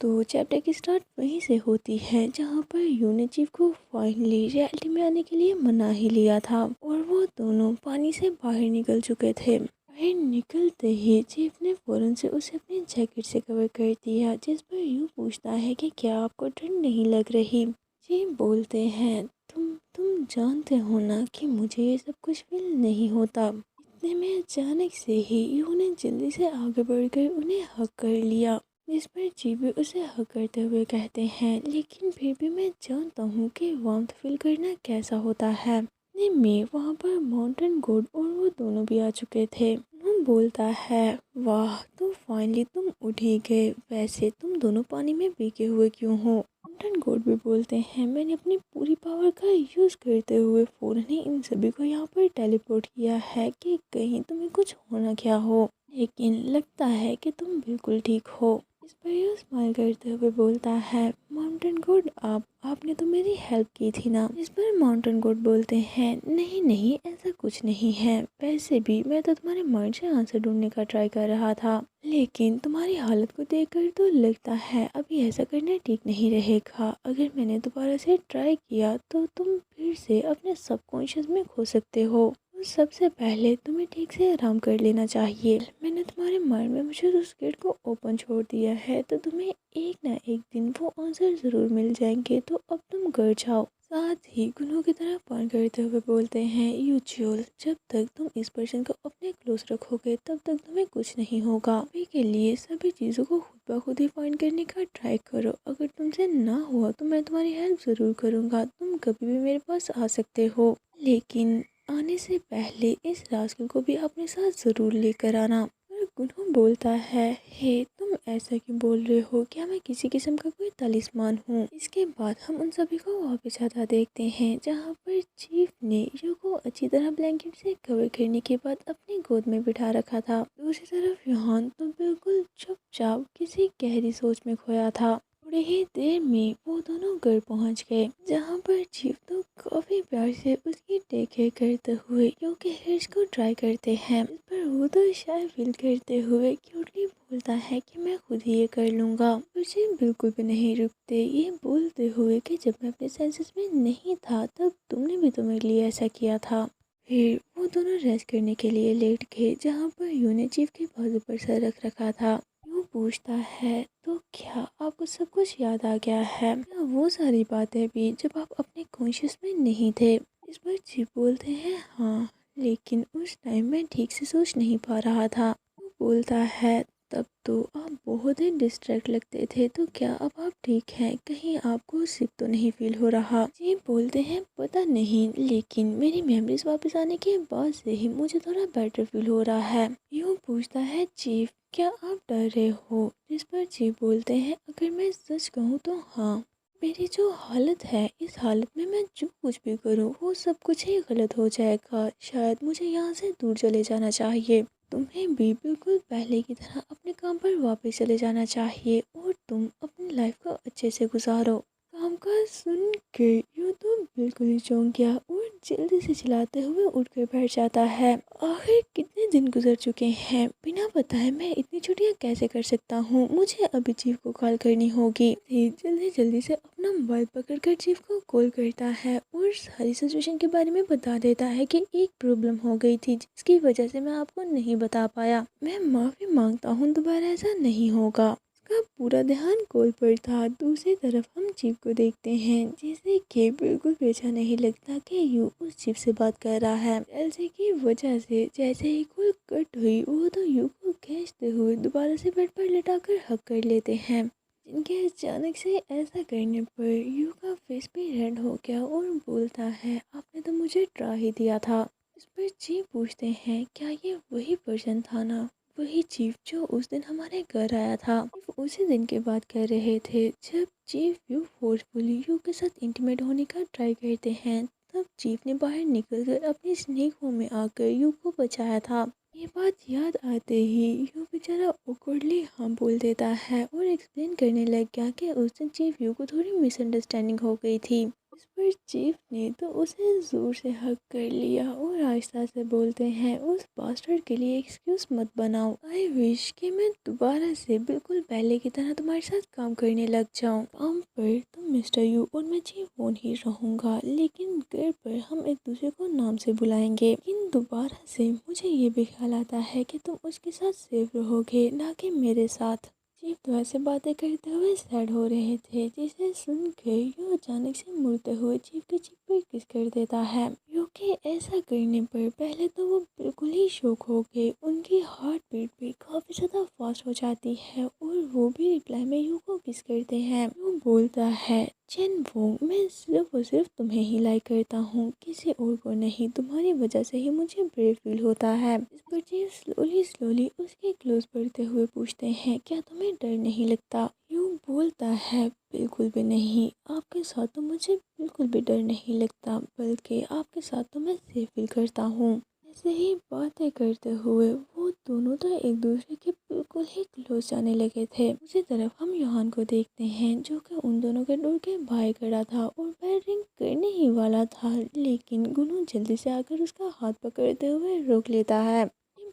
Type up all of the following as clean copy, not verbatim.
तो चैप्टर की स्टार्ट वहीं से होती है जहाँ पर यू ने चीफ को फाइनली रियलिटी में आने के लिए मना ही लिया था और वो दोनों पानी से बाहर निकल चुके थे। बाहर निकलते ही चीफ ने फौरन से उसे अपनी जैकेट से कवर कर दिया, जिस पर यू पूछता है कि क्या आपको ठंड नहीं लग रही। चीफ बोलते हैं तुम जानते हो ना कि मुझे ये सब कुछ फील नहीं होता। इतने में अचानक से ही यू ने जल्दी से आगे बढ़कर उन्हें हक कर लिया, जिस पर चीफ भी उसे हक करते हुए कहते हैं लेकिन फिर भी मैं जानता हूँ कि वार्मथ फील करना कैसा होता है। इतने में वहाँ पर माउंटेन गोड और वो दोनों भी आ चुके थे। वो बोलता है वाह तो फाइनली तुम उठ ही गए, वैसे तुम दोनों पानी में भीगे हुए क्यों हो। माउंटेन गोड भी बोलते हैं मैंने अपनी पूरी पावर का यूज़ करते हुए फौरन ही इन सभी को यहाँ पर टेलीपोर्ट किया है कि कहीं तुम्हें कुछ होना क्या हो, लेकिन लगता है कि तुम बिल्कुल ठीक हो। इस पर यह स्माइल करते हुए बोलता है माउंटेन गोड आपने तो मेरी हेल्प की थी ना। इस पर माउंटेन गोड बोलते हैं नहीं ऐसा कुछ नहीं है, वैसे भी मैं तो तुम्हारे माइंड से आंसर ढूंढने का ट्राई कर रहा था, लेकिन तुम्हारी हालत को देखकर तो लगता है अभी ऐसा करना ठीक नहीं रहेगा। अगर मैंने दोबारा से ट्राई किया तो तुम फिर से अपने सबकॉन्शियस में खो सकते हो। सबसे पहले तुम्हें ठीक से आराम कर लेना चाहिए। मैंने तुम्हारे माइंड में मुझे उस गेट को ओपन छोड़ दिया है तो तुम्हें एक ना एक दिन वो आंसर ज़रूर मिल जाएंगे, तो अब तुम घर जाओ। साथ ही गुनों की तरफ पॉइंट करते हुए बोलते हैं यूजुअल जब तक तुम इस पर्सन को अपने क्लोज रखोगे तब तक तुम्हें कुछ नहीं होगा। अभी के लिए सभी चीज़ों को खुद ब खुद ही फाइंड करने का ट्राई करो। अगर तुमसे ना हुआ तो मैं तुम्हारी हेल्प ज़रूर करूँगा, तुम कभी भी मेरे पास आ सकते हो, लेकिन आने से पहले इस रास्कल को भी अपने साथ ज़रूर लेकर आना। पर गुनू बोलता है हे तुम ऐसा क्यों बोल रहे हो, क्या मैं किसी किस्म का कोई तलिस्मान हूँ। इसके बाद हम उन सभी को वापस आता देखते हैं जहाँ पर चीफ ने यू को अच्छी तरह ब्लैंकेट से कवर करने के बाद अपनी गोद में बिठा रखा था। दूसरी तरफ यूहान तो बिल्कुल चुपचाप किसी गहरी सोच में खोया था। थोड़ी ही देर में वो दोनों घर पहुंच गए जहां पर चीफ तो काफी प्यार से उसकी टेक केयर करते हुए क्योंकि हेयर्स को ट्राई करते हैं। इस पर वो तो शायद फील करते हुए क्यूटली बोलता है कि मैं खुद ही ये कर लूँगा। मुझे बिल्कुल भी नहीं रुकते ये बोलते हुए कि जब मैं अपने सेंसेस में नहीं था तब तुमने भी तो मेरे लिए ऐसा किया था। फिर वो दोनों रेस्ट करने के लिए लेट गए जहाँ पर यू ने चीफ के बाजू पर सर रख रखा था। यू पूछता है तो क्या आपको सब कुछ याद आ गया है, क्या वो सारी बातें भी जब आप अपने कॉन्शियस में नहीं थे। इस पर चीफ बोलते हैं हाँ, लेकिन उस टाइम मैं ठीक से सोच नहीं पा रहा था। वो बोलता है तब तो आप बहुत ही डिस्ट्रैक्ट लगते थे, तो क्या अब आप ठीक हैं, कहीं आपको सिक तो नहीं फील हो रहा। जी बोलते हैं पता नहीं, लेकिन मेरी मेमोरीज वापस आने के बाद से ही मुझे थोड़ा बेटर फील हो रहा है। यूँ पूछता है चीफ क्या आप डर रहे हो। जिस पर चीफ बोलते हैं अगर मैं सच कहूँ तो हाँ, मेरी जो हालत है इस हालत में मैं जो कुछ भी करूँ वो सब कुछ ही गलत हो जाएगा, शायद मुझे यहाँ से दूर चले जाना चाहिए। तुम्हें भी बिल्कुल पहले की तरह अपने काम पर वापस चले जाना चाहिए और तुम अपनी लाइफ को अच्छे से गुजारो। काम का सुन के यूँ तो बिल्कुल ही चौंक गया और जल्दी से चिल्लाते हुए उठकर बैठ जाता है। आखिर कितने दिन गुजर चुके हैं, बिना बताए मैं इतनी छुट्टियाँ कैसे कर सकता हूँ। मुझे अभी चीफ को कॉल करनी होगी। जल्दी जल्दी से अपना मोबाइल पकड़कर चीफ को कॉल करता है और सारी सिचुएशन के बारे में बता देता है कि एक प्रॉब्लम हो गई थी जिसकी वजह से मैं आपको नहीं बता पाया। मैं माफ़ी मांगता हूँ, दोबारा ऐसा नहीं होगा। का पूरा ध्यान कॉल पर था। दूसरी तरफ हम चीफ को देखते हैं जिसे कि बिल्कुल भी अच्छा नहीं लगता कि यू उस चीफ से बात कर रहा है। एलसी की वजह से जैसे ही कॉल कट हुई वो तो यू को खींचते हुए दोबारा से बेड पर लिटाकर हक कर लेते हैं, जिनके अचानक से ऐसा करने पर यू का फेस भी रेड हो गया और बोलता है आपने तो मुझे ट्रा ही दिया था। इस पर चीफ पूछते हैं क्या ये वही पर्सन था ना, वही चीफ जो उस दिन हमारे घर आया था। चीफ उसी दिन की बात कर रहे थे जब चीफ यू फोर्सफुली यू के साथ इंटीमेट होने का ट्राई करते हैं, तब चीफ ने बाहर निकलकर अपनी स्नेक होम में आकर यू को बचाया था। ये बात याद आते ही यू बेचारा awkwardly हाँ बोल देता है और एक्सप्लेन करने लग गया कि उस दिन चीफ यू को थोड़ी मिसअंडरस्टैंडिंग हो गई थी। इस पर चीफ ने तो उसे जोर से हक कर लिया और आहिस्ता से बोलते हैं, उस बास्टर्ड के लिए एक्सक्यूज मत बनाओ। आई विश कि मैं दोबारा से बिल्कुल पहले की तरह तुम्हारे साथ काम करने लग जाऊं। काम पर तुम मिस्टर यू और मैं चीफ वोन ही रहूंगा, लेकिन घर पर हम एक दूसरे को नाम से बुलाएंगे। लेकिन दोबारा से मुझे ये भी ख्याल आता है कि तुम उसके साथ सेफ रहोगे, ना कि मेरे साथ। चीफ तो ऐसे बातें करते हुए सैड हो रहे थे, जिसे सुनकर यू अचानक से मुड़ते हुए चीफ के चीफ पर किस कर देता है। यू के ऐसा करने पर पहले तो वो बिल्कुल ही शॉक हो गए। उनकी हार्ट बीट भी काफी ज्यादा फास्ट हो जाती है और वो भी रिप्लाई में यू को किस करते हैं। यू बोलता है, चेन वोंग, मैं सिर्फ और सिर्फ तुम्हें ही लाइक करता हूँ, किसी और को नहीं। तुम्हारी वजह से ही मुझे ब्रेव फील होता है। इस पर चीफ स्लोली स्लोली उसके क्लोज बढ़ते हुए पूछते हैं, क्या तुम्हें डर नहीं लगता? यू बोलता है, बिल्कुल भी नहीं। आपके साथ तो मुझे बिल्कुल भी डर नहीं लगता, बल्कि आपके साथ तो मैं सेफ फील करता हूँ। ऐसे ही बातें करते हुए वो दोनों तो एक दूसरे के बिल्कुल ही क्लोज जाने लगे थे। दूसरी तरफ हम योहान को देखते हैं, जो कि उन दोनों के डोर के बाहर खड़ा था और वह रिंग करने ही वाला था, लेकिन गुनू जल्दी से आकर उसका हाथ पकड़ते हुए रोक लेता है,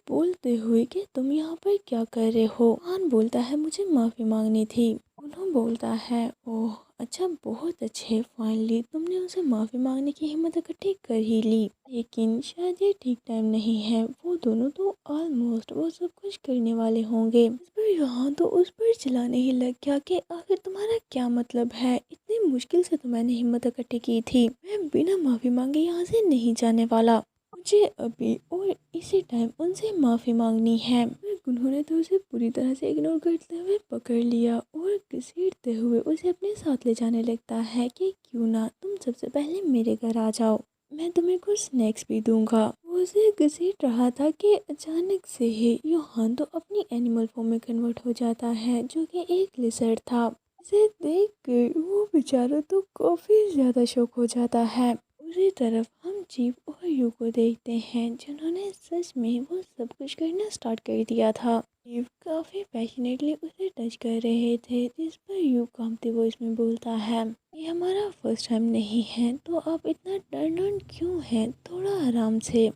बोलते हुए कि तुम यहाँ पर क्या कर रहे हो? योहान बोलता है, मुझे माफ़ी मांगनी थी। गुनू बोलता है, ओह अच्छा, बहुत अच्छे, फाइनली तुमने उनसे माफ़ी मांगने की हिम्मत इकट्ठी कर ही ली। लेकिन शायद ये ठीक टाइम नहीं है। वो दोनों तो ऑलमोस्ट वो सब कुछ करने वाले होंगे। इस पर यहाँ तो उस पर चिल्लाने ही लग गया कि आखिर तुम्हारा क्या मतलब है? इतनी मुश्किल से तो मैंने हिम्मत इकट्ठी की थी। मैं बिना माफ़ी मांगे यहाँ से नहीं जाने वाला। मुझे अभी और इसी टाइम उनसे माफ़ी मांगनी है। उन्होंने तो उसे पूरी तरह से इग्नोर करते हुए पकड़ लिया और घसीटते हुए उसे अपने साथ ले जाने लगता है कि क्यों ना तुम सबसे पहले मेरे घर आ जाओ, मैं तुम्हें कुछ स्नैक्स भी दूंगा। वो उसे घसीट रहा था कि अचानक से ही योहान तो अपनी एनिमल फॉर्म में कन्वर्ट हो जाता है, जो कि एक लिजर्ड था। इसे देख कर वो बेचारा तो काफ़ी ज़्यादा शौक हो जाता है। दूसरी तरफ हम चीफ और यू को देखते हैं, जिन्होंने सच में वो सब कुछ करना स्टार्ट कर दिया था। चीफ काफ़ी पैशनेटली उसे टच कर रहे थे, जिस पर यू कांपती वॉइस में बोलता है, ये हमारा फर्स्ट टाइम नहीं है, तो आप इतना टर्न ऑन क्यों हैं? थोड़ा आराम से।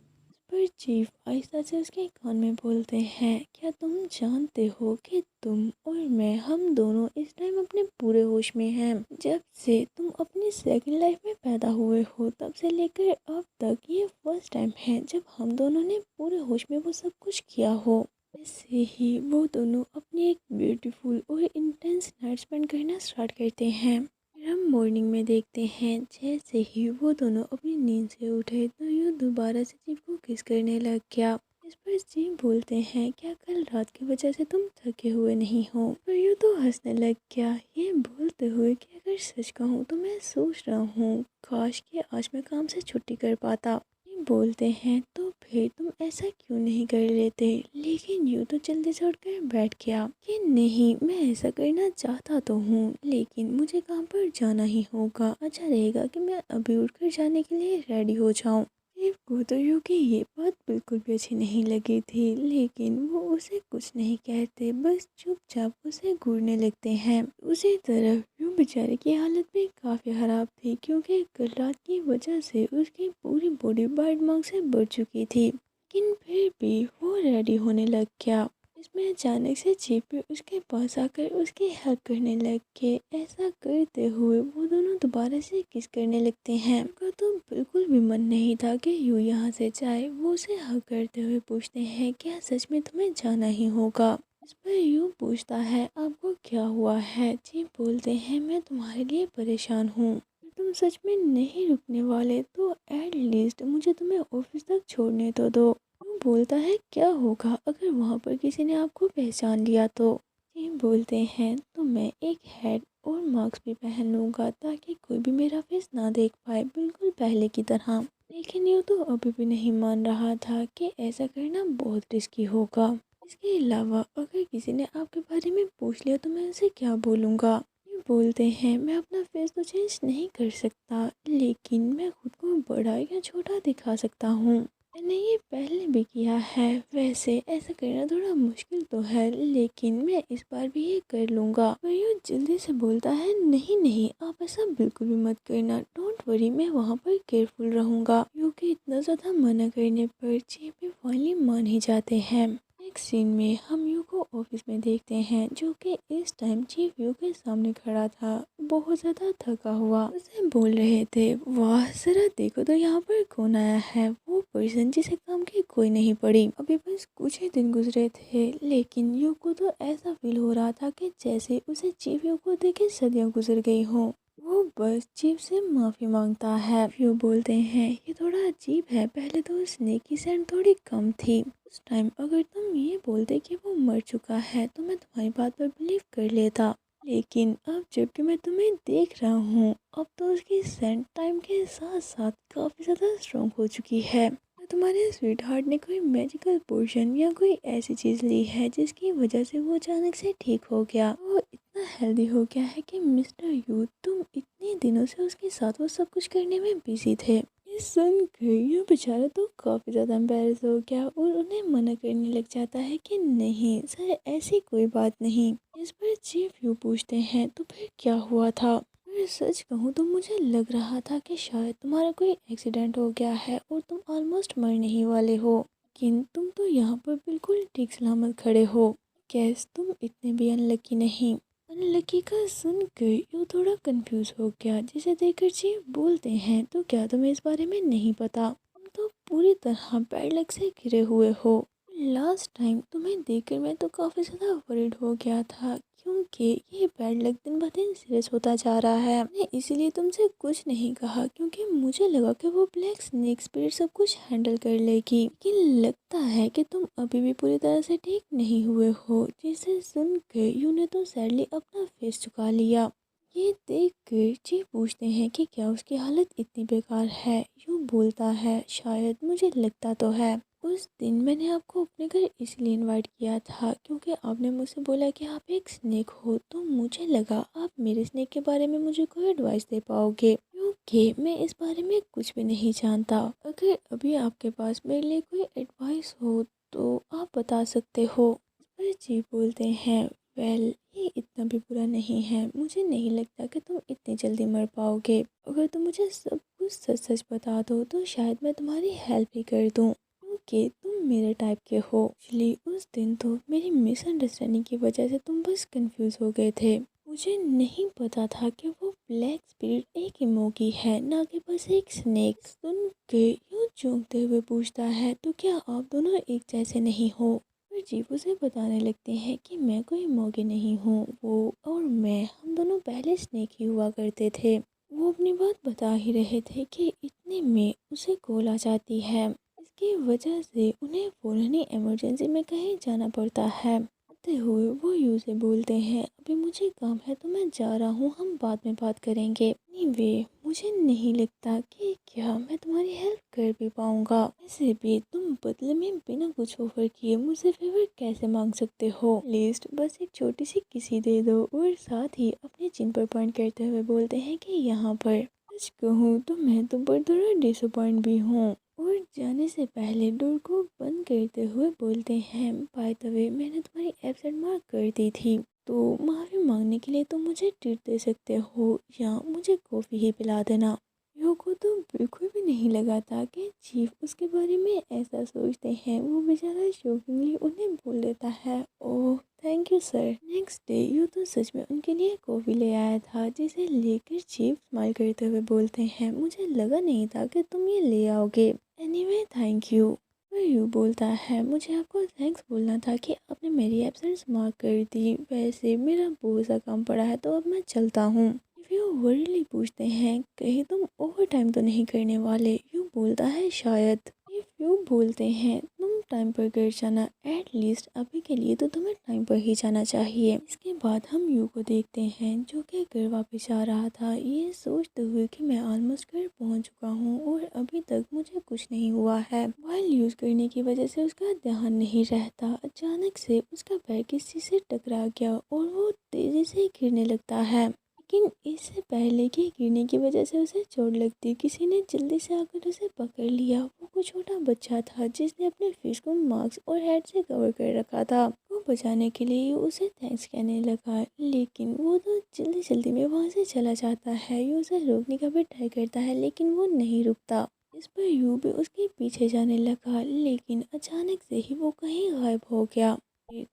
पर चीफ आहिस्ता से उसके कान में बोलते हैं, क्या तुम जानते हो कि तुम और मैं, हम दोनों इस टाइम अपने पूरे होश में हैं। जब से तुम अपनी सेकंड लाइफ में पैदा हुए हो, तब से लेकर अब तक ये फर्स्ट टाइम है जब हम दोनों ने पूरे होश में वो सब कुछ किया हो। ऐसे ही वो दोनों अपनी एक ब्यूटीफुल और इंटेंस नाइट स्पेंड करना स्टार्ट करते हैं। फिर हम मॉर्निंग में देखते हैं, जैसे ही वो दोनों अपनी नींद से उठे तो यूँ दोबारा से चीफ को किस करने लग गया। इस पर चीफ बोलते हैं, क्या कल रात की वजह से तुम थके हुए नहीं हो? पर यूँ तो हंसने लग गया, ये बोलते हुए कि अगर सच कहूँ तो मैं सोच रहा हूँ काश कि आज मैं काम से छुट्टी कर पाता। बोलते हैं, तो फिर तुम ऐसा क्यों नहीं कर लेते? लेकिन यूँ तो जल्दी से उठकर बैठ गया कि नहीं, मैं ऐसा करना चाहता तो हूँ, लेकिन मुझे काम पर जाना ही होगा। अच्छा रहेगा कि मैं अभी उठकर जाने के लिए रेडी हो जाऊँ। देव को तो यू की ये बात बिल्कुल भी अच्छी नहीं लगी थी, लेकिन वो उसे कुछ नहीं कहते, बस चुपचाप उसे घूरने लगते हैं। उसी तरफ यू बेचारे की हालत भी काफ़ी ख़राब थी, क्योंकि कल रात की वजह से उसकी पूरी बॉडी बाइट मार्क से बढ़ चुकी थी। लेकिन फिर भी वो रेडी होने लग गया। इसमें अचानक से चीफ भी उसके पास आकर उसकी हेल्प करने लग गए। ऐसा करते हुए वो दोनों दोबारा से किस करने लगते हैं। उनका तो बिल्कुल भी मन नहीं था कि यू यहाँ से जाए। वो उसे हक करते हुए पूछते हैं, क्या सच में तुम्हें जाना ही होगा? इस पर यू पूछता है, आपको क्या हुआ है? चीफ बोलते हैं, मैं तुम्हारे लिए परेशान हूँ। तुम सच में नहीं रुकने वाले तो एट लीस्ट मुझे तुम्हें ऑफिस तक छोड़ने तो दो। वो बोलता है, क्या होगा अगर वहाँ पर किसी ने आपको पहचान लिया तो? ये बोलते हैं, तो मैं एक हेड और मास्क भी पहन लूँगा, ताकि कोई भी मेरा फेस ना देख पाए, बिल्कुल पहले की तरह। लेकिन ये तो अभी भी नहीं मान रहा था कि ऐसा करना बहुत रिस्की होगा। इसके अलावा अगर किसी ने आपके बारे में पूछ लिया तो मैं उसे क्या बोलूँगा? ये बोलते हैं, मैं अपना फेस तो चेंज नहीं कर सकता, लेकिन मैं खुद को बड़ा या छोटा दिखा सकता हूँ। मैंने ये पहले भी किया है, वैसे ऐसा करना थोड़ा मुश्किल तो है, लेकिन मैं इस बार भी ये कर लूँगा। मयूर जल्दी से बोलता है, नहीं नहीं, आप ऐसा बिल्कुल भी मत करना, डोंट वरी, मैं वहाँ पर केयरफुल रहूँगा। क्योंकि इतना ज़्यादा मना करने पर चीफ भी फाइनली मान ही जाते हैं। नेक्स्ट सीन में हम यू को ऑफिस में देखते हैं, जो कि इस टाइम चीफ यू के सामने खड़ा था, बहुत ज़्यादा थका हुआ। उसे बोल रहे थे, वाह जरा देखो तो यहाँ पर कौन आया है, वो पर्सन जिसे काम की कोई नहीं पड़ी। अभी बस कुछ ही दिन गुजरे थे, लेकिन यू को तो ऐसा फील हो रहा था कि जैसे उसे चीफ यू को देखे सदियां गुजर गई हो। वो बस चीफ से माफी मांगता है। यू बोलते हैं, ये थोड़ा अजीब है, पहले तो स्नेक की सेंट थोड़ी कम थी। उस टाइम अगर तुम ये बोलते कि वो मर चुका है तो मैं तुम्हारी बात पर बिलीव कर लेता, लेकिन अब जबकि मैं तुम्हें देख रहा हूँ, अब तो उसकी सेंट टाइम के साथ साथ काफ़ी ज़्यादा स्ट्रॉन्ग हो चुकी है। क्या तुम्हारे स्वीट हार्ट ने कोई मैजिकल पोशन या कोई ऐसी चीज़ ली है जिसकी वजह से वो अचानक से ठीक हो गया? वो इतना हेल्दी हो गया है कि मिस्टर यू, तुम इतने दिनों से उसके साथ वो सब कुछ करने में बिजी थे। ये सुनकर ये बेचारा तो काफ़ी ज़्यादा एम्बेरस हो गया और उन्हें मना करने लग जाता है कि नहीं सर, ऐसी कोई बात नहीं। इस पर चीफ यू पूछते हैं, तो फिर क्या हुआ था? मैं सच कहूँ तो मुझे लग रहा था कि शायद तुम्हारा कोई एक्सीडेंट हो गया है और तुम ऑलमोस्ट मरने ही वाले हो, लेकिन तुम तो यहाँ पर बिल्कुल ठीक सलामत खड़े हो। कैस तुम इतने भी अनलकी नहीं। अनलकी का सुनकर यू थोड़ा कंफ्यूज हो गया, जिसे देखकर चीफ बोलते हैं, तो क्या तुम्हें इस बारे में नहीं पता? तुम तो पूरी तरह बैड लक से घिरे हुए हो। लास्ट टाइम तुम्हें देखकर मैं तो काफ़ी ज़्यादा वरीड हो गया था, क्योंकि ये बैड लक दिन ब दिन सीरियस होता जा रहा है। मैंने इसीलिए तुमसे कुछ नहीं कहा, क्योंकि मुझे लगा कि वो ब्लैक स्नेक स्पिरिट सब कुछ हैंडल कर लेगी, लेकिन लगता है कि तुम अभी भी पूरी तरह से ठीक नहीं हुए हो। जिसे सुनकर यू ने तो सैडली अपना फेस झुका लिया। ये देख कर चीफ पूछते हैं कि क्या उसकी हालत इतनी बेकार है? यू बोलता है, शायद, मुझे लगता तो है। उस दिन मैंने आपको अपने घर इसलिए इनवाइट किया था क्योंकि आपने मुझसे बोला कि आप एक स्नेक हो, तो मुझे लगा आप मेरे स्नेक के बारे में मुझे कोई एडवाइस दे पाओगे, क्योंकि मैं इस बारे में कुछ भी नहीं जानता। अगर अभी आपके पास मेरे लिए कोई एडवाइस हो तो आप बता सकते हो। इस पर जी बोलते हैं, वेल, ये इतना भी बुरा नहीं है, मुझे नहीं लगता कि तुम इतनी जल्दी मर पाओगे। अगर तुम मुझे सब कुछ सच सच बता दो तो शायद मैं तुम्हारी हेल्प ही कर दूँ, क्योंकि तुम मेरे टाइप के हो। एक्चुअली उस दिन तो मेरी मिसअंडरस्टैंडिंग की वजह से तुम बस कंफ्यूज हो गए थे। मुझे नहीं पता था कि वो ब्लैक स्पिरिट एक इमोगी है, ना कि बस एक स्नेक। सुन के यूं चौंकते हुए पूछता है, तो क्या आप दोनों एक जैसे नहीं हो? फिर जीव उसे बताने लगते हैं कि मैं कोई इमोगी नहीं हूँ, वो और मैं, हम दोनों पहले स्नेक ही हुआ करते थे। वो अपनी बात बता ही रहे थे कि इतने में उसे कॉल आ जाती है। इसकी वजह से उन्हें फौरन ही इमरजेंसी में कहीं जाना पड़ता है। आते हुए वो यू से बोलते हैं, अभी मुझे काम है तो मैं जा रहा हूँ, हम बाद में बात करेंगे। एनीवे, मुझे नहीं लगता कि क्या मैं तुम्हारी हेल्प कर भी पाऊँगा। ऐसे भी तुम बदले में बिना कुछ ऑफर किए मुझसे फेवर कैसे मांग सकते हो? लिस्ट बस एक छोटी सी किसी दे दो। और साथ ही अपने चिन पर पॉइंट करते हुए बोलते हैं कि यहाँ पर। सच कहूँ तो मैं तुम पर थोड़ा डिसअपॉइंट भी हूँ। और जाने से पहले डोर को बंद करते हुए बोलते हैं, बाय द वे, मैंने तुम्हारी एब्सेंट मार्क कर दी थी, तो माफ़ी मांगने के लिए तुम मुझे ट्रीट दे सकते हो या मुझे कॉफ़ी ही पिला देना। यो को तो बिल्कुल भी नहीं लगा था कि चीफ उसके बारे में ऐसा सोचते हैं। वो बेचारा शौकिंगली उन्हें बोल देता है, oh thank you sir. Next day you तो सच में उनके लिए कॉफ़ी ले आया था, जिसे लेकर चीफ स्माइल करते हुए बोलते हैं, मुझे लगा नहीं था कि तुम ये ले आओगे। Anyway thank you. फिर यू बोलता है, मुझे आपको थैंक्स बोलना था कि आपने मेरी एब्सेंस मार्क कर दी। वैसे मेरा बहुत सा काम पड़ा है तो अब मैं चलता हूँ। यू वरीली पूछते हैं, कहीं तुम ओवर टाइम तो नहीं करने वाले? यू बोलता है, शायद। इफ यू बोलते हैं, तुम टाइम पर घर जाना, एट लीस्ट अभी के लिए तो तुम्हें टाइम पर ही जाना चाहिए। इसके बाद हम यू को देखते हैं, जो कि घर वापस आ रहा था, ये सोचते हुए कि मैं ऑलमोस्ट घर पहुंच चुका हूं और अभी तक मुझे कुछ नहीं हुआ है। मोबाइल यूज़ करने की वजह से उसका ध्यान नहीं रहता। अचानक से उसका पैर किसी से टकरा गया और वो तेजी से गिरने लगता है। लेकिन इससे पहले कि गिरने की वजह से उसे चोट लगती, किसी ने जल्दी से आकर उसे पकड़ लिया। वो कोई छोटा बच्चा था जिसने अपने फेस को मास्क और हेड से कवर कर रखा था। वो बचाने के लिए उसे थैंक्स कहने लगा, लेकिन वो तो जल्दी जल्दी में वहाँ से चला जाता है। ये उसे रोकने का भी ट्राई करता है, लेकिन वो नहीं रुकता। इस पर यू भी उसके पीछे जाने लगा, लेकिन अचानक से ही वो कहीं गायब हो गया।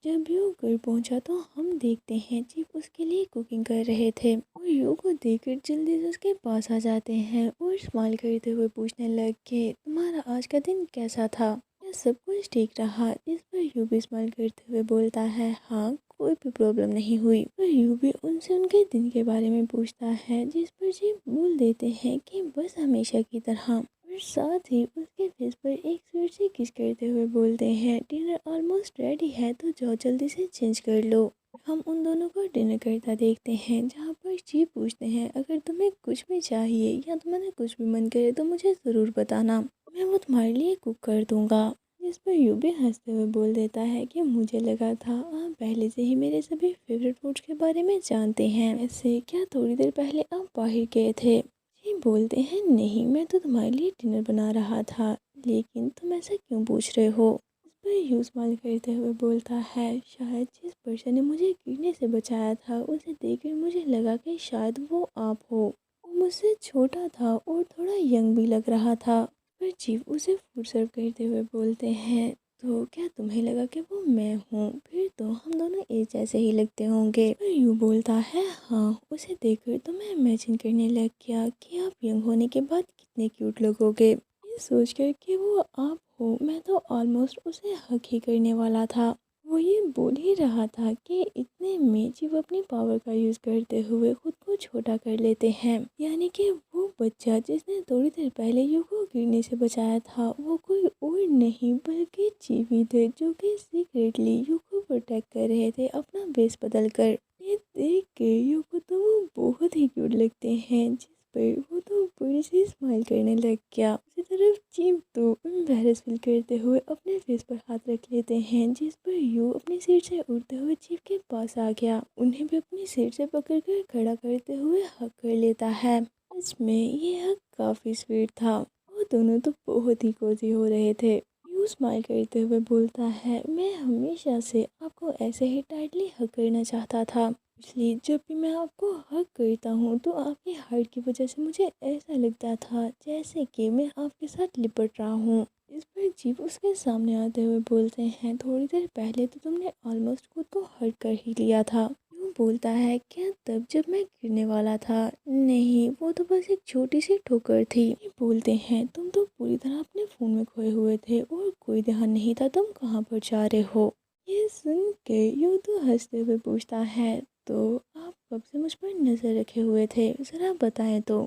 जब यू घर पहुंचा तो हम देखते हैं चीफ उसके लिए कुकिंग कर रहे थे और यू को देखकर जल्दी से उसके पास आ जाते हैं और स्माइल करते हुए पूछने लगे, तुम्हारा आज का दिन कैसा था, क्या सब कुछ ठीक रहा। इस पर यू भी स्माइल करते हुए बोलता है, हाँ कोई भी प्रॉब्लम नहीं हुई। पर यू भी उनसे उनके दिन के बारे में पूछता है, जिस पर चीफ बोल देते हैं कि बस हमेशा की तरह। और साथ ही उसके फेस पर एक स्वीट सी किस करते हुए बोलते हैं, डिनर ऑलमोस्ट रेडी है तो जाओ जल्दी से चेंज कर लो। हम उन दोनों को डिनर करता देखते हैं, जहाँ पर चीफ पूछते हैं, अगर तुम्हें कुछ भी चाहिए या तुम्हारा कुछ भी मन करे तो मुझे ज़रूर बताना, मैं वो तुम्हारे लिए कुक कर दूंगा। जिस पर यू भी हंसते हुए बोल देता है कि मुझे लगा था आप पहले से ही मेरे सभी फेवरेट फूड्स के बारे में जानते हैं। ऐसे क्या थोड़ी देर पहले आप बाहर गए थे। जी बोलते हैं, नहीं मैं तो तुम्हारे लिए डिनर बना रहा था, लेकिन तुम ऐसा क्यों पूछ रहे हो। इस पर यू स्माइल करते हुए बोलता है, शायद जिस पर्सन ने मुझे गिरने से बचाया था उसे देखकर मुझे लगा कि शायद वो आप हो। वो मुझसे छोटा था और थोड़ा यंग भी लग रहा था। पर चीफ उसे फूड सर्व करते हुए बोलते हैं, तो क्या तुम्हें लगा कि वो मैं हूँ, फिर तो हम दोनों एक जैसे ही लगते होंगे। पर यूँ बोलता है, हाँ उसे देखकर तो मैं इमेजिन करने लग गया कि आप यंग होने के बाद कितने क्यूट लगोगे। ये सोचकर कि वो आप हो मैं तो ऑलमोस्ट उसे हक ही करने वाला था। वो ये बोल ही रहा था कि इतने में जीव अपनी पावर का यूज़ करते हुए खुद को छोटा कर लेते हैं। यानी कि वो बच्चा जिसने थोड़ी देर पहले यू को गिरने से बचाया था वो कोई और नहीं बल्कि चीवी थे, जो कि सीक्रेटली यू को प्रोटेक्ट कर रहे थे अपना बेस बदल कर। ये देख के यू को तो वो बहुत ही क्यूट लगते हैं, जिस पर वो तो बड़ी सी स्माइल करने लग गया। उसी तरफ चीव तो एम्बैरेस फील करते हुए अपने फेस पर हाथ रख लेते हैं, जिस पर यू अपनी सीट से उड़ते हुए चीव के पास आ गया। उन्हें भी अपनी सीट से पकड़कर खड़ा करते हुए हक कर लेता है। इसमें ये हक काफ़ी स्वीट था। वो दोनों तो बहुत ही कोजी हो रहे थे। यू स्माइल करते हुए बोलता है, मैं हमेशा से आपको ऐसे ही टाइटली हक करना चाहता था, इसलिए जब भी मैं आपको हक करता हूँ तो आपकी हाइट की वजह से मुझे ऐसा लगता था जैसे कि मैं आपके साथ लिपट रहा हूँ। इस पर जीप उसके सामने आते हुए बोलते हैं, थोड़ी देर पहले तो तुमने ऑलमोस्ट खुद को हर्ट कर ही लिया था। यूँ बोलता है, क्या तब जब मैं गिरने वाला था। नहीं वो तो बस एक छोटी सी ठोकर थी। ये बोलते हैं, तुम तो पूरी तरह अपने फ़ोन में खोए हुए थे और कोई ध्यान नहीं था तुम कहाँ पर जा रहे हो। ये सुन के यूँ तो हंसते हुए पूछता है, तो आप कब से मुझ पर नज़र रखे हुए थे, ज़रा बताएं तो।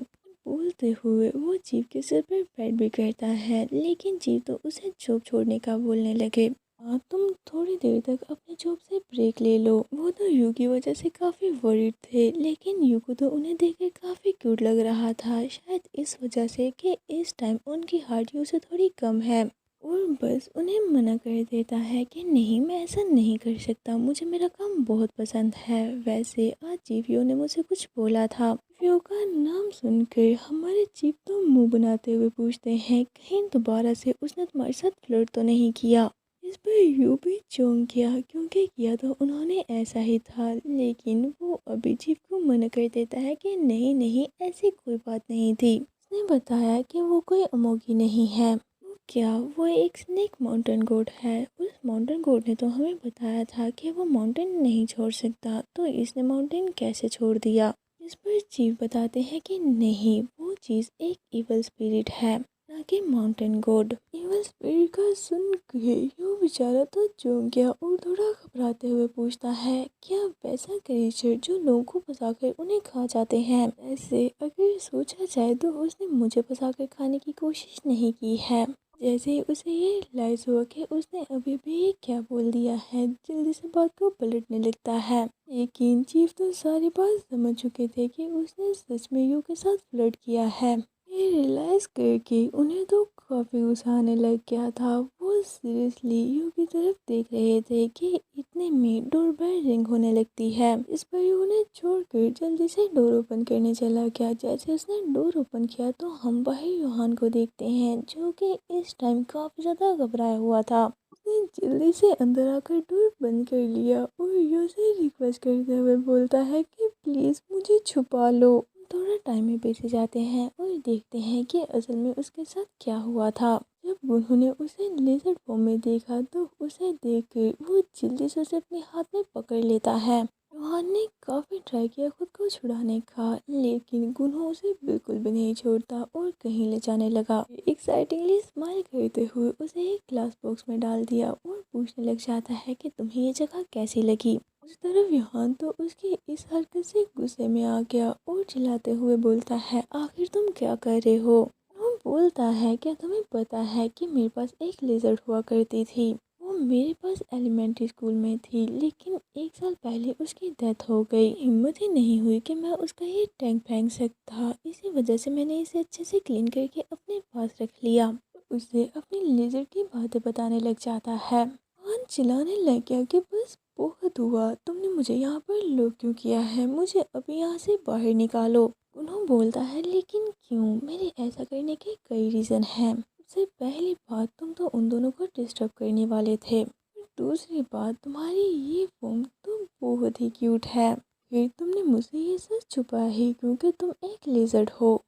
बोलते हुए वो जीप के सिर पर पैर भी करता है, लेकिन जीप तो उसे जॉब छोड़ने का बोलने लगे। हाँ तुम थोड़ी देर तक अपने जॉब से ब्रेक ले लो। वो तो यू की वजह से काफ़ी वरीड थे, लेकिन यू को तो उन्हें देखकर काफ़ी क्यूट लग रहा था, शायद इस वजह से कि इस टाइम उनकी हार्ट यू से थोड़ी कम है। और बस उन्हें मना कर देता है कि नहीं मैं ऐसा नहीं कर सकता, मुझे मेरा काम बहुत पसंद है। वैसे आज जीवियो ने मुझे कुछ बोला था। जीवियो का नाम सुनकर हमारे चीफ तो मुंह बनाते हुए पूछते हैं, कहीं दोबारा से उसने तुम्हारे साथ फ्लर्ट तो नहीं किया। इस पर यू भी चौंक गया, क्योंकि किया तो उन्होंने ऐसा ही था, लेकिन वो अभी जीव को मना कर देता है कि नहीं नहीं ऐसी कोई बात नहीं थी। उसने बताया कि वो कोई अमोगी नहीं है। क्या वो एक स्नेक माउंटेन गोट है। उस माउंटेन गोट ने तो हमें बताया था कि वो माउंटेन नहीं छोड़ सकता, तो इसने माउंटेन कैसे छोड़ दिया। इस पर चीफ बताते हैं कि नहीं वो चीज़ एक इवल स्पिरिट है, ना कि माउंटेन गोड। इवल स्पिरिट का सुन के यू बेचारा तो चौंक गया और थोड़ा घबराते हुए पूछता है, क्या वैसा क्रीचर जो लोगों को फंसाकर उन्हें खा जाते हैं। ऐसे अगर सोचा जाए तो उसने मुझे फंसाकर खाने की कोशिश नहीं की है। जैसे ही उसे ये रियलाइज हुआ कि उसने अभी भी ये क्या बोल दिया है, जल्दी से बात को पलटने लगता है। लेकिन चीफ तो सारी बात समझ चुके थे कि उसने सच में यू के साथ फ्लर्ट किया है। ये रियलाइज करके उन्हें तो काफ़ी गुस्सा आने लग गया था। वो सीरियसली यू की तरफ देख रहे थे कि इतने में डोर बेल रिंग होने लगती है। इस पर यू उन्हें छोड़कर जल्दी से डोर ओपन करने चला गया। जैसे उसने डोर ओपन किया तो हम बाहर यूहान को देखते हैं, जो कि इस टाइम काफ़ी ज़्यादा घबराया हुआ था। उसने जल्दी से अंदर आकर डोर बंद कर लिया और यू से रिक्वेस्ट करते हुए बोलता है कि प्लीज़ मुझे छुपा लो। थोड़ा टाइम में पीछे जाते हैं और देखते हैं कि असल में उसके साथ क्या हुआ था। जब उन्होंने उसे लेजर फॉर्म में देखा तो उसे देखकर वो जल्दी से उसे अपने हाथ में पकड़ लेता है। रोहान ने काफ़ी ट्राई किया खुद को छुड़ाने का, लेकिन गुनहो उसे बिल्कुल भी नहीं छोड़ता और कहीं ले जाने लगा। एक्साइटिंगली स्माइल करते हुए उसे एक ग्लास बॉक्स में डाल दिया और पूछने लग जाता है कि तुम्हें ये जगह कैसी लगी। उस तरफ यूहान तो उसकी इस हरकत से गुस्से में आ गया और चिल्लाते हुए बोलता है, आखिर तुम क्या कर रहे हो। वो बोलता है, क्या तुम्हें पता है कि मेरे पास एक लेजर हुआ करती थी। वो मेरे पास एलिमेंट्री स्कूल में थी, लेकिन 1 साल पहले उसकी डेथ हो गई। हिम्मत ही नहीं हुई कि मैं उसका ये टैंक फेंक सकता। इसी वजह से मैंने इसे अच्छे से क्लीन करके अपने पास रख लिया। उसे अपनी लेजर की बातें बताने लग जाता है। यूहान चिल्लाने लग गया कि बस बहुत हुआ, तुमने मुझे यहाँ पर लॉक क्यों किया है, मुझे अभी यहाँ से बाहर निकालो। उन्होंने बोलता है, लेकिन क्यों, मेरे ऐसा करने के कई रीज़न हैं। सबसे पहली बात, तुम तो उन दोनों को डिस्टर्ब करने वाले थे। दूसरी बात, तुम्हारी ये फॉर्म तो बहुत ही क्यूट है। फिर तुमने मुझसे ये सच छुपाया ही क्योंकि तुम एक लेजर्ड हो।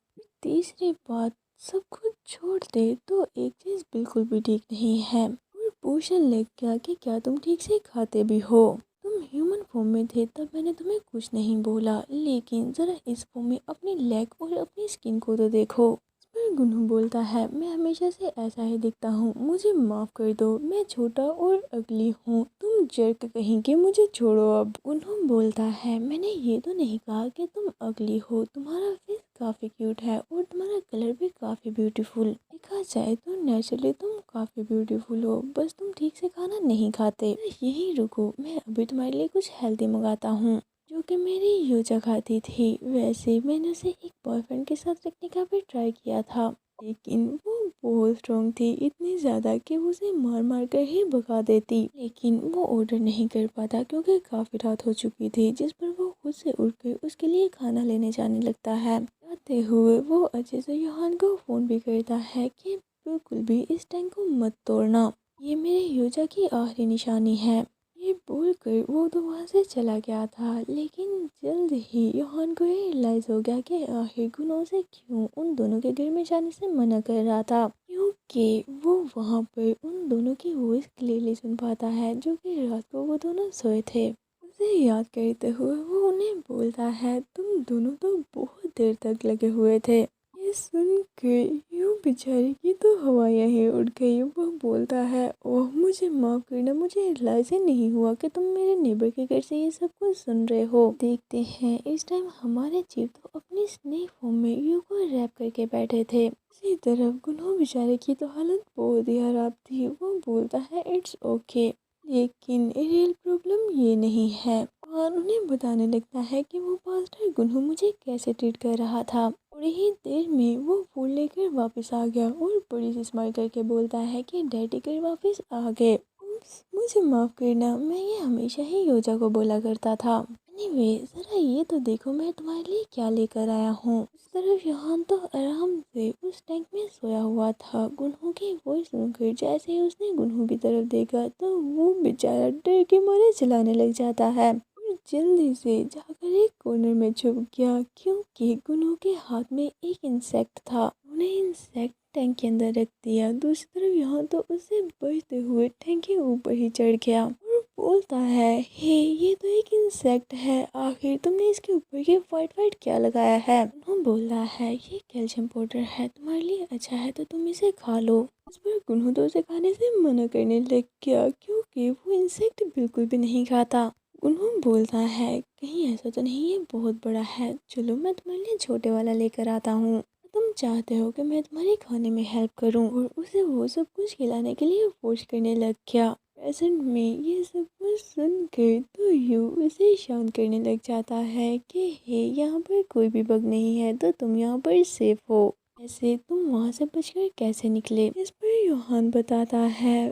तीसरी बात, सब कुछ छोड़ दे तो एक चीज़ बिल्कुल भी ठीक नहीं है। और पूछने लग गया कि क्या तुम ठीक से खाते भी हो। तुम ह्यूमन फॉर्म में थे तब मैंने तुम्हें कुछ नहीं बोला, लेकिन ज़रा इस फॉर्म में अपनी लेग और अपनी स्किन को तो देखो। इस पर गुनहू बोलता है, मैं हमेशा से ऐसा ही दिखता हूँ, मुझे माफ़ कर दो, मैं छोटा और अगली हूँ, तुम जर्क कहेंगे, मुझे छोड़ो अब। गुनहू बोलता है, मैंने ये तो नहीं कहा कि तुम अगली हो, तुम्हारा फेस काफ़ी क्यूट है और तुम्हारा कलर भी काफ़ी ब्यूटीफुल। देखा जाए तो नेचुरली तुम काफ़ी ब्यूटीफुल हो, बस तुम ठीक से खाना नहीं खाते। यहीं रुको, मैं अभी तुम्हारे लिए कुछ हेल्दी मंगाता हूँ। जो कि मेरी योजा खाती थी। वैसे मैंने उसे एक बॉयफ्रेंड के साथ रखने का भी ट्राई किया था, लेकिन वो बहुत स्ट्रॉन्ग थी, इतनी ज़्यादा कि वो उसे मार मार कर ही भगा देती। लेकिन वो ऑर्डर नहीं कर पाता क्योंकि काफ़ी रात हो चुकी थी, जिस पर वो खुद से उठकर उसके लिए खाना लेने जाने लगता है। जाते हुए वो अच्छे से यूहान को फ़ोन भी करता है कि बिल्कुल भी इस टैंक को मत तोड़ना, ये मेरे योजा की आखिरी निशानी है। ये बोलकर वो तो वहाँ से चला गया था, लेकिन जल्द ही यूहान को रियलाइज हो गया कि आखिर गुनहो से क्यों उन दोनों के घर में जाने से मना कर रहा था, क्योंकि वो वहाँ पर उन दोनों की वॉइस क्लियरली सुन पाता है, जो कि रात को वो दोनों सोए थे। उसे याद करते हुए वो उन्हें बोलता है, तुम दोनों तो बहुत देर तक लगे हुए थे। ये सुनकर यूं बेचारी की तो हवाएं ही उड़ गई। वो बोलता है, ओह मुझे माफ़ करना, मुझे रियलाइज ही नहीं हुआ कि तुम मेरे नेबर के घर से ये सब कुछ सुन रहे हो। देखते हैं इस टाइम हमारे चीफ तो अपनी स्नेक फॉर्म में यू को रैप करके बैठे थे। इसी तरफ गुनहो बेचारे की तो हालत बहुत ही खराब थी। वो बोलता है, इट्स ओके, लेकिन रियल प्रॉब्लम ये नहीं है। और उन्हें बताने लगता है कि वो पास्टर गुनहो मुझे कैसे ट्रीट कर रहा था। थोड़ी ही देर में वो फूल लेकर वापस आ गया और बड़ी सी स्माइल करके बोलता है कि डैडी घर वापस आ गए। मुझे माफ़ करना, मैं ये हमेशा ही योजा को बोला करता था। एनीवे, ज़रा ये तो देखो मैं तुम्हारे लिए क्या लेकर आया हूँ। उस तरफ यूहान तो आराम से उस टैंक में सोया हुआ था। गुनहो की वॉइस सुनकर जैसे ही उसने गुनहो की तरफ देखा तो वो बेचारा डर के मारे चिल्लाने लग जाता है और जल्दी से जाकर एक कॉर्नर में छुप गया, क्योंकि गुनहो के हाथ में एक इंसेक्ट था। उन्हें इंसेक्ट टैंक के अंदर रख दिया। दूसरी तरफ यहाँ तो उसे बचते हुए टैंक के ऊपर ही चढ़ गया और बोलता है, हे ये तो एक इंसेक्ट है, आखिर तुमने इसके ऊपर ये वाइट वाइट क्या लगाया है। गुनहो बोलता है, ये कैल्शियम पाउडर है, तुम्हारे लिए अच्छा है तो तुम इसे खा लो। इस पर गुनहो तो उसे खाने से मना करने लग गया, क्योंकि वो इंसेक्ट बिल्कुल भी नहीं खाता। गुनहो बोलता है, कहीं ऐसा तो नहीं ये बहुत बड़ा है, चलो मैं तुम्हारे लिए छोटे वाला लेकर आता हूँ। तुम चाहते हो कि मैं तुम्हारे खाने में हेल्प करूं, और उसे वो सब कुछ खिलाने के लिए फोर्स करने लग गया। प्रेजेंट में ये सब कुछ सुनकर तो यू उसे शांत करने लग जाता है कि हे यहाँ पर कोई भी बग नहीं है, तो तुम यहाँ पर सेफ हो। ऐसे तुम वहाँ से बचकर कैसे निकले? इस पर योहान बताता है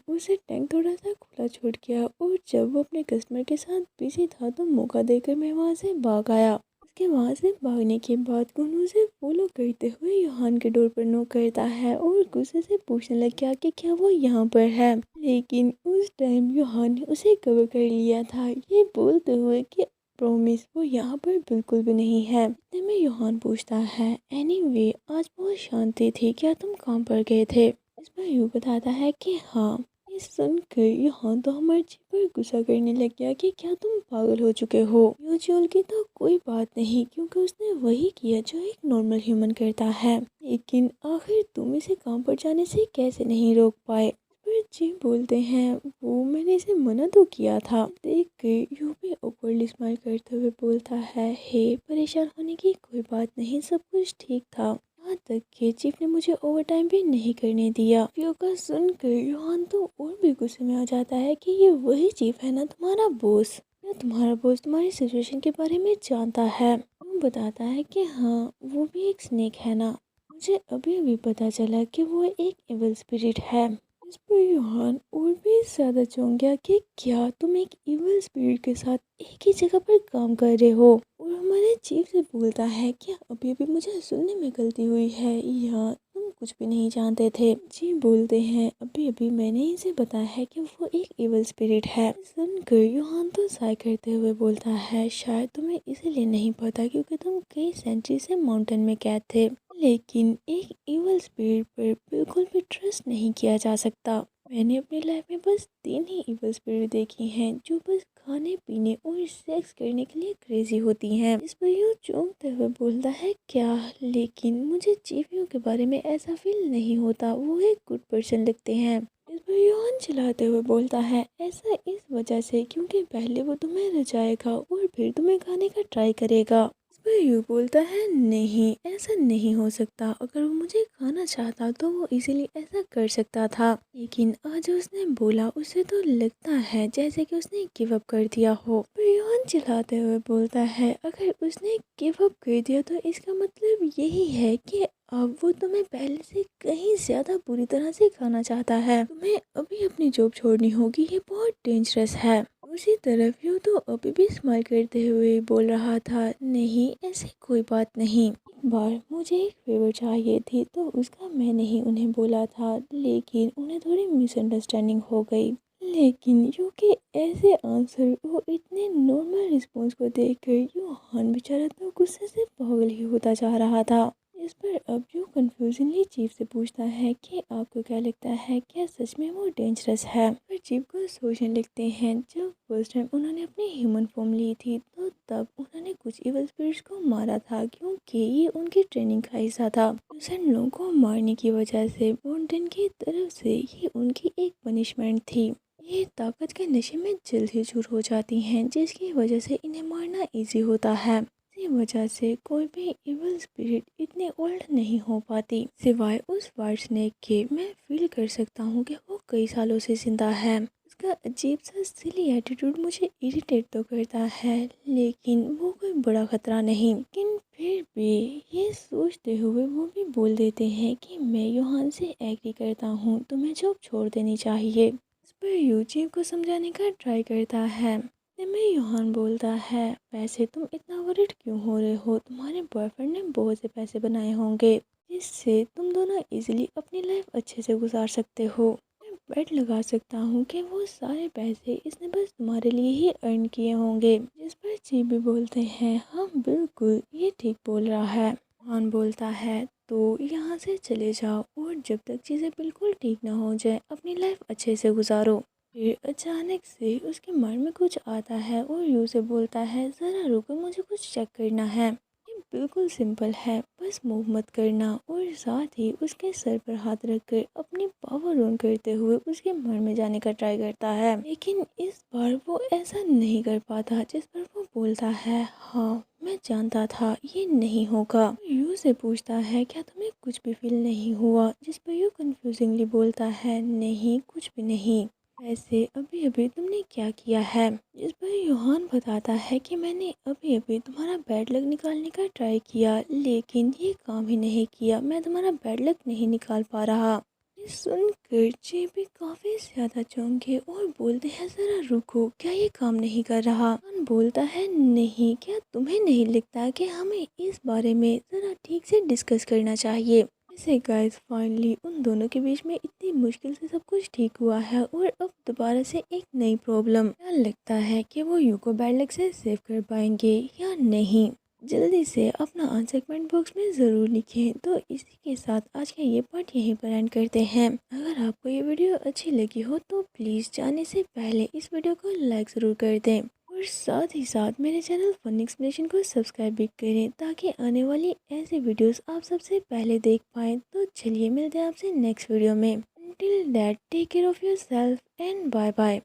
उसे टैंक थोड़ा सा खुला छूट गया और जब वो अपने कस्टमर के साथ बिजी था तो मौका देकर मैं वहाँ से भाग आया। उसके वहाँ से भागने के बाद गुनू उसे फॉलो करते हुए योहान के डोर पर नॉक करता है और गुस्से से पूछने लग गया कि क्या वो यहाँ पर है, लेकिन उस टाइम योहान ने उसे कवर कर लिया था, ये बोलते हुए कि प्रॉमिस वो यहाँ पर बिल्कुल भी नहीं है। इतने में योहान पूछता है एनीवे आज बहुत शांति थी, क्या तुम काम पर गए थे? इस पर यू बताता है कि हाँ। ये सुनकर योहान तो हमारे जी पर गुस्सा करने लग गया कि क्या तुम पागल हो चुके हो? यूजुअल की तो कोई बात नहीं क्योंकि उसने वही किया जो एक नॉर्मल ह्यूमन करता है, लेकिन आखिर तुम इसे काम पर जाने से कैसे नहीं रोक पाए? फिर जी बोलते हैं वो मैंने इसे मना तो किया था। देख कर यू भी ऑकवर्डली स्माइल करते हुए बोलता है हे परेशान होने की कोई बात नहीं, सब कुछ ठीक था, यहाँ तक कि चीफ ने मुझे ओवर टाइम भी नहीं करने दिया। व्यू का सुनकर योहान तो और भी गुस्से में आ जाता है कि ये वही चीफ है ना तुम्हारा बॉस, या तुम्हारा बॉस तुम्हारी सिचुएशन के बारे में जानता है? वो बताता है कि हाँ वो भी एक स्नेक है ना, मुझे अभी अभी पता चला कि वो एक इविल स्पिरिट है। इस पर योहान और भी ज़्यादा चौंक गया कि क्या तुम एक इविल स्पिरिट के साथ एक ही जगह पर काम कर रहे हो? और हमारे चीफ से बोलता है क्या अभी अभी मुझे सुनने में गलती हुई है या तुम कुछ भी नहीं जानते थे? जी बोलते हैं अभी अभी मैंने इसे बताया है कि वो एक इविल स्पिरिट है। सुनकर योहान तो साय करते हुए बोलता है शायद तुम्हें इसीलिए नहीं पता क्योंकि तुम कई सेंचुरी से माउंटेन में कैद थे, लेकिन एक इवल स्पिरिट पर बिल्कुल भी ट्रस्ट नहीं किया जा सकता। मैंने अपनी लाइफ में बस 3 ही इवल स्पिरिट देखी हैं जो बस खाने पीने और सेक्स करने के लिए क्रेजी होती हैं। इस पर यूँ चौंकते हुए बोलता है क्या, लेकिन मुझे चीफियों के बारे में ऐसा फील नहीं होता, वो एक गुड पर्सन लगते हैं। इस पर योहान चिल्लाते हुए बोलता है ऐसा इस वजह से क्योंकि पहले वो तुम्हें रचाएगा और फिर तुम्हें खाने का ट्राई करेगा। पर यू बोलता है नहीं ऐसा नहीं हो सकता, अगर वो मुझे खाना चाहता तो वो इसीलिए ऐसा कर सकता था, लेकिन आज उसने बोला उसे तो लगता है जैसे कि उसने गिव अप कर दिया हो। पर योहान चिल्लाते हुए बोलता है अगर उसने गिव अप कर दिया तो इसका मतलब यही है कि अब वो तुम्हें पहले से कहीं ज्यादा बुरी तरह से खाना चाहता है, तुम्हें अभी अपनी जॉब छोड़नी होगी, ये बहुत डेंजरस है। उसी तरफ यूँ तो अभी भी स्माइल करते हुए बोल रहा था नहीं ऐसी कोई बात नहीं, एक बार मुझे एक फेवर चाहिए थी तो उसका मैंने ही उन्हें बोला था, लेकिन उन्हें थोड़ी मिसअंडरस्टैंडिंग हो गई। लेकिन यू के ऐसे आंसर और इतने नॉर्मल रिस्पॉन्स को देखकर योहान बेचारा तो गुस्से से पागल ही होता जा रहा था। इस पर अब यू कंफ्यूजनली चीफ से पूछता है कि आपको क्या लगता है क्या सच में वो डेंजरस है? पर चीफ को सोचने लगते हैं जब फर्स्ट टाइम उन्होंने अपनी ह्यूमन फॉर्म ली थी तो तब उन्होंने कुछ इवल स्पिरिट्स को मारा था क्योंकि ये उनकी ट्रेनिंग का हिस्सा था। दूसरे लोगों को मारने की वजह से माउंटेन की तरफ से ये उनकी एक पनिशमेंट थी। ये ताकत के नशे में जल्द ही चूर हो जाती हैं जिसकी वजह से इन्हें मारना इजी होता है। इसी वजह से कोई भी इवल स्पिरिट इतने ओल्ड नहीं हो पाती सिवाय उस वाइट स्नेक के। मैं फील कर सकता हूँ कि वो कई सालों से जिंदा है। उसका अजीब सा सिली एटीट्यूड मुझे इरिटेट तो करता है, लेकिन वो कोई बड़ा खतरा नहीं। लेकिन फिर भी ये सोचते हुए वो भी बोल देते हैं कि मैं योहान से एग्री करता हूँ, तुम्हें जॉब छोड़ देनी चाहिए। इस पर यूजीव को समझाने का ट्राई करता है। में योहान बोलता है वैसे तुम इतना वरिड क्यों हो रहे हो, तुम्हारे बॉयफ्रेंड ने बहुत से पैसे बनाए होंगे जिससे तुम दोनों इजीली अपनी लाइफ अच्छे से गुजार सकते हो। मैं बेट लगा सकता हूँ कि वो सारे पैसे इसने बस तुम्हारे लिए ही अर्न किए होंगे। जिस पर ची भी बोलते हैं हाँ बिल्कुल ये ठीक बोल रहा है। योहान बोलता है तो यहाँ से चले जाओ और जब तक चीज़ें बिल्कुल ठीक ना हो जाए अपनी लाइफ अच्छे से गुजारो। फिर अचानक से उसके मन में कुछ आता है और यू से बोलता है ज़रा रुको मुझे कुछ चेक करना है। ये बिल्कुल सिंपल है, बस मूव मत करना। और साथ ही उसके सर पर हाथ रखकर अपनी पावर ऑन करते हुए उसके मन में जाने का ट्राई करता है, लेकिन इस बार वो ऐसा नहीं कर पाता। जिस पर वो बोलता है हाँ मैं जानता था ये नहीं होगा। यू से पूछता है क्या तुम्हें कुछ भी फील नहीं हुआ? जिस पर यू कंफ्यूजिंगली बोलता है नहीं कुछ भी नहीं। वैसे अभी अभी तुमने क्या किया है? जिस पर योहान बताता है कि मैंने अभी अभी तुम्हारा बैड लक निकालने का ट्राई किया, लेकिन ये काम ही नहीं किया, मैं तुम्हारा बैड लक नहीं निकाल पा रहा। ये सुनकर जेबी काफी ज्यादा चौंक गए और बोलते हैं, जरा रुको, क्या ये काम नहीं कर रहा? योहान बोलता है, नहीं, क्या तुम्हें नहीं लगता कि हमें इस बारे में जरा ठीक से डिस्कस करना चाहिए? वैसे गाइस फाइनली उन दोनों के बीच में इतनी मुश्किल से सब कुछ ठीक हुआ है और अब दोबारा से एक नई प्रॉब्लम। क्या लगता है कि वो यूको बैड लक से सेव कर पाएंगे या नहीं? जल्दी से अपना आंसर कमेंट बॉक्स में ज़रूर लिखें। तो इसी के साथ आज का ये पार्ट यहीं पर एंड करते हैं। अगर आपको ये वीडियो अच्छी लगी हो तो प्लीज़ जाने से पहले इस वीडियो को लाइक ज़रूर कर दें और साथ ही साथ मेरे चैनल फन एक्सप्लेनेशन को सब्सक्राइब भी करें ताकि आने वाली ऐसे वीडियोस आप सबसे पहले देख पाएँ। तो चलिए मिलते हैं आपसे नेक्स्ट वीडियो में। Until that, take care of yourself and bye bye.